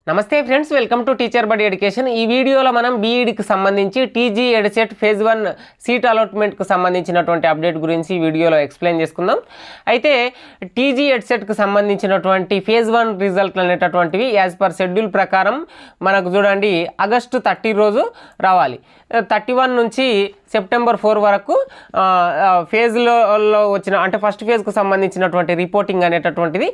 నమస్తే friends, welcome to teacher బడి education. ఈ వీడియోలో మనం బీఈడికి సంబంధించి టీజీ ఎడ్సెట్ ఫేజ్ 1 సీట్ అలాట్మెంట్కు సంబంధించినటువంటి అప్డేట్ గురించి ఈ వీడియోలో ఎక్స్ప్లెయిన్ చేసుకుందాం. అయితే టీజీ ఎడ్సెట్కు సంబంధించినటువంటి ఫేజ్ 1 రిజల్ట్లు అనేటటువంటివి యాజ్ పర్ షెడ్యూల్ ప్రకారం మనకు చూడండి ఆగస్టు 30 రోజు రావాలి. 31 నుంచి సెప్టెంబర్ 4 వరకు ఫేజ్లో వచ్చిన అంటే ఫస్ట్ ఫేజ్కు సంబంధించినటువంటి రిపోర్టింగ్ అనేటటువంటిది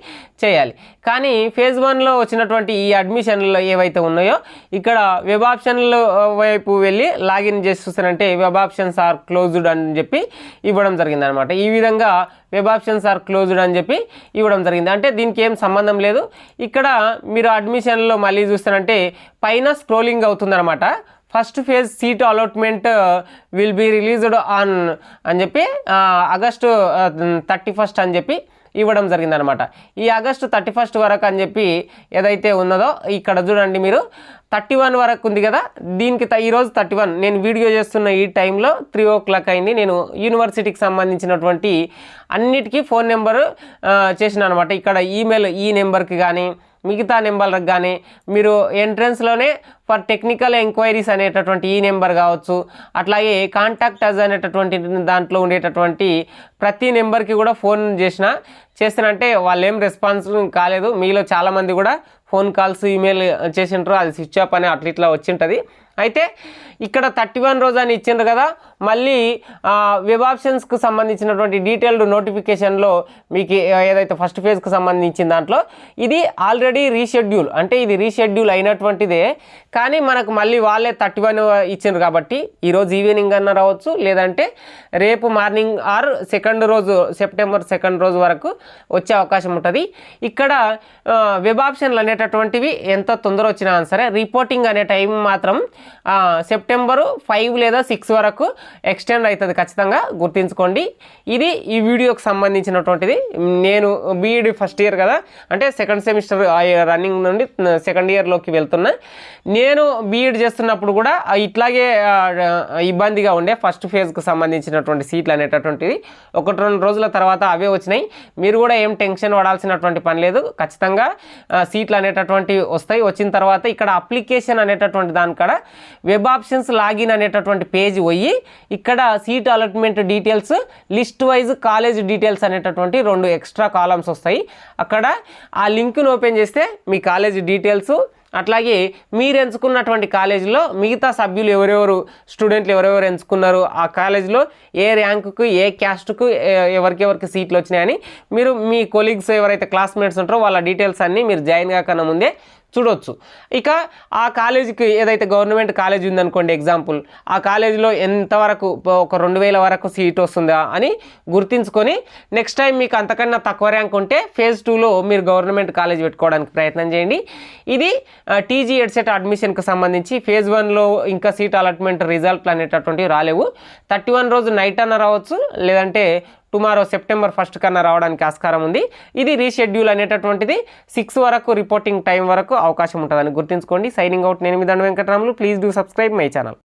చేయాలి. కానీ ఫేజ్ 1లో వచ్చినటువంటి ఈ అడ్మిషన్లు ఏవైతే ఉన్నాయో ఇక్కడ వెబ్ ఆప్షన్ల వైపు వెళ్ళి లాగిన్ చేసి చూస్తారంటే వెబ్ ఆప్షన్స్ ఆర్ క్లోజ్డ్ అని చెప్పి ఇవ్వడం జరిగింది అనమాట. ఈ విధంగా వెబ్ ఆప్షన్స్ ఆర్ క్లోజ్డ్ అని చెప్పి ఇవ్వడం జరిగింది. అంటే దీనికి ఏం సంబంధం లేదు. ఇక్కడ మీరు అడ్మిషన్లో మళ్ళీ చూస్తారంటే పైన స్క్రోలింగ్ అవుతుందన్నమాట. First phase seat allotment will be released on అని చెప్పి ఆగస్టు 31 అని చెప్పి ఇవ్వడం జరిగిందనమాట. ఈ ఆగస్టు 31 వరకు అని చెప్పి ఏదైతే ఉన్నదో ఇక్కడ చూడండి మీరు 31 వరకు ఉంది కదా. దీనికి ఈరోజు 31 నేను వీడియో చేస్తున్న ఈ టైంలో 3 o'clock అయింది. నేను యూనివర్సిటీకి సంబంధించినటువంటి అన్నిటికీ ఫోన్ నెంబరు చేసిన అనమాట. ఇక్కడ ఈమెయిల్ ఈ నెంబర్కి కానీ మిగతా నెంబర్లకు కానీ మీరు ఎంట్రన్స్లోనే ఫర్ టెక్నికల్ ఎంక్వైరీస్ అనేటటువంటి ఈ నెంబర్ కావచ్చు, అట్లాగే కాంటాక్ట్ అస్ అనేటటువంటి దాంట్లో ఉండేటటువంటి ప్రతి నెంబర్కి కూడా ఫోన్ చేస్తానంటే వాళ్ళు ఏం రెస్పాన్స్ కాలేదు. మీలో చాలామంది కూడా ఫోన్ కాల్స్ ఈమెయిల్ చేసింటారు, అది స్విచ్ ఆఫ్ అని ఇట్లా వచ్చింటుంది. అయితే ఇక్కడ 31 రోజు అని ఇచ్చిండ్రు కదా. మళ్ళీ వెబ్ ఆప్షన్స్కు సంబంధించినటువంటి డీటెయిల్డ్ నోటిఫికేషన్లో మీకు ఏదైతే ఫస్ట్ ఫేజ్కి సంబంధించిన దాంట్లో ఇది ఆల్రెడీ రీషెడ్యూల్, అంటే ఇది రీషెడ్యూల్ అయినటువంటిదే. కానీ మనకు మళ్ళీ వాళ్ళే 31 ఇచ్చిండ్రు కాబట్టి ఈరోజు ఈవినింగ్ అన్న రావచ్చు, లేదంటే రేపు మార్నింగ్ ఆర్ సెప్టెంబర్ 2 రోజు వరకు వచ్చే అవకాశం ఉంటుంది. ఇక్కడ వెబ్ ఆప్షన్లు అనేటటువంటివి ఎంత తొందర వచ్చినా సరే రిపోర్టింగ్ అనే టైం మాత్రం సెప్టెంబర్ 5 లేదా 6 వరకు ఎక్స్టెండ్ అవుతుంది, ఖచ్చితంగా గుర్తుంచుకోండి. ఇది ఈ వీడియోకి సంబంధించినటువంటిది. నేను బీఈడి ఫస్ట్ ఇయర్ కదా, అంటే సెకండ్ సెమిస్టర్ రన్నింగ్ నుండి సెకండ్ ఇయర్లోకి వెళ్తున్నా. నేను బీఈడి చేస్తున్నప్పుడు కూడా ఇట్లాగే ఇబ్బందిగా ఉండే ఫస్ట్ ఫేజ్కు సంబంధించినటువంటి సీట్లు అనేటటువంటిది 1-2 రోజుల తర్వాత అవే వచ్చినాయి. మీరు కూడా ఏం టెన్షన్ పడాల్సినటువంటి పని లేదు. ఖచ్చితంగా సీట్లు అనేటటువంటివి వస్తాయి. వచ్చిన తర్వాత ఇక్కడ అప్లికేషన్ అనేటటువంటి దానికాడ వెబ్ ఆప్షన్స్ లాగిన్ అనేటటువంటి పేజ్ పోయి ఇక్కడ seat allotment details list wise college details అనేటటువంటి 2 ఎక్స్ట్రా కాలమ్స్ వస్తాయి. అక్కడ ఆ లింక్ను ఓపెన్ చేస్తే మీ కాలేజ్ డీటెయిల్స్, అట్లాగే మీరు ఎంచుకున్నటువంటి కాలేజీలో మిగతా సభ్యులు స్టూడెంట్లు ఎవరెవరు ఎంచుకున్నారు, ఆ కాలేజీలో ఏ ర్యాంకుకు ఏ క్యాస్ట్కు ఎవరికి సీట్లు వచ్చినాయని మీరు మీ కొలీగ్స్ ఎవరైతే క్లాస్మేట్స్ ఉంటారో వాళ్ళ డీటెయిల్స్ అన్నీ మీరు జాయిన్ కాకన్నా ముందే చూడవచ్చు. ఇక ఆ కాలేజీకి ఏదైతే గవర్నమెంట్ కాలేజీ ఉందనుకోండి ఎగ్జాంపుల్, ఆ కాలేజీలో ఎంతవరకు ఒక 2000 వరకు సీట్ వస్తుందా అని గుర్తించుకొని నెక్స్ట్ టైం మీకు అంతకన్నా తక్కువ ర్యాంక్ ఉంటే ఫేజ్ 2లో మీరు గవర్నమెంట్ కాలేజ్ పెట్టుకోవడానికి ప్రయత్నం చేయండి. ఇది టీజీ ఎడ్సెట్ అడ్మిషన్కి సంబంధించి ఫేజ్ 1లో ఇంకా సీట్ అలాట్మెంట్ రిజల్ట్లు అనేటటువంటివి రాలేవు. 31 రోజు నైట్ అన్న రావచ్చు, లేదంటే టుమారో సెప్టెంబర్ 1 కన్నా రావడానికి ఆస్కారం ఉంది. ఇది రీషెడ్యూల్ అనేటటువంటిది 6 వరకు రిపోర్టింగ్ టైం వరకు అవకాశం ఉంటుందని గుర్తుంచుకోండి. Signing out. నేను మీ దండ Venkataramulu. Please do subscribe my channel.